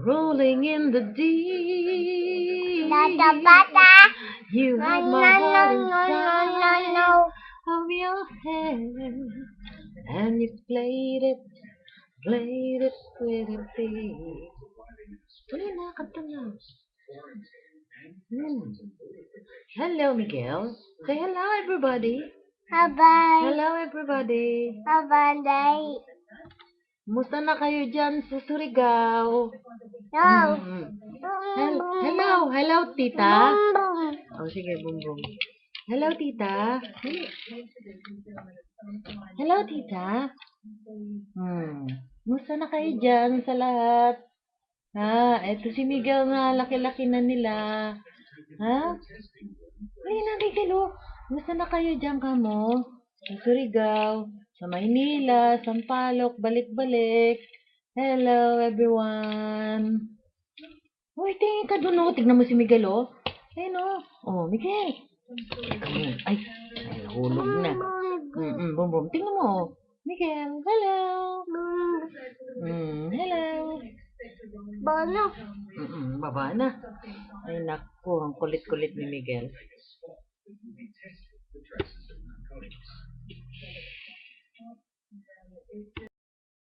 Rolling in the deep. You have my heart inside of your hand, and you played it with a beat. Tuloy na, kanta na. Hello, Miguel. Say hello, everybody. Bye. Hello, everybody. Bye. Musta na kayo dyan sa Surigao? No. Hello, tita. Oh, sige, boom, boom. Hello, tita. Hello, tita. Musta na kayo dyan sa lahat? Eto si Miguel nga, laki-laki na nila. Ay, Miguel, oh. Musta na kayo dyan kamo? Sa Surigao, sa Maynila, Sampaloc, balik-balik. Hello, everyone. Uy, tingin ka dun, oh. Tignan mo si Miguel, oh. Ayun, oh. Oh, Miguel. Ay, nahulog na. Boom, boom. Tingnan mo, oh. Miguel, hello. Hello. Bono. Baba na. Ay, naku, ang kulit-kulit ni Miguel.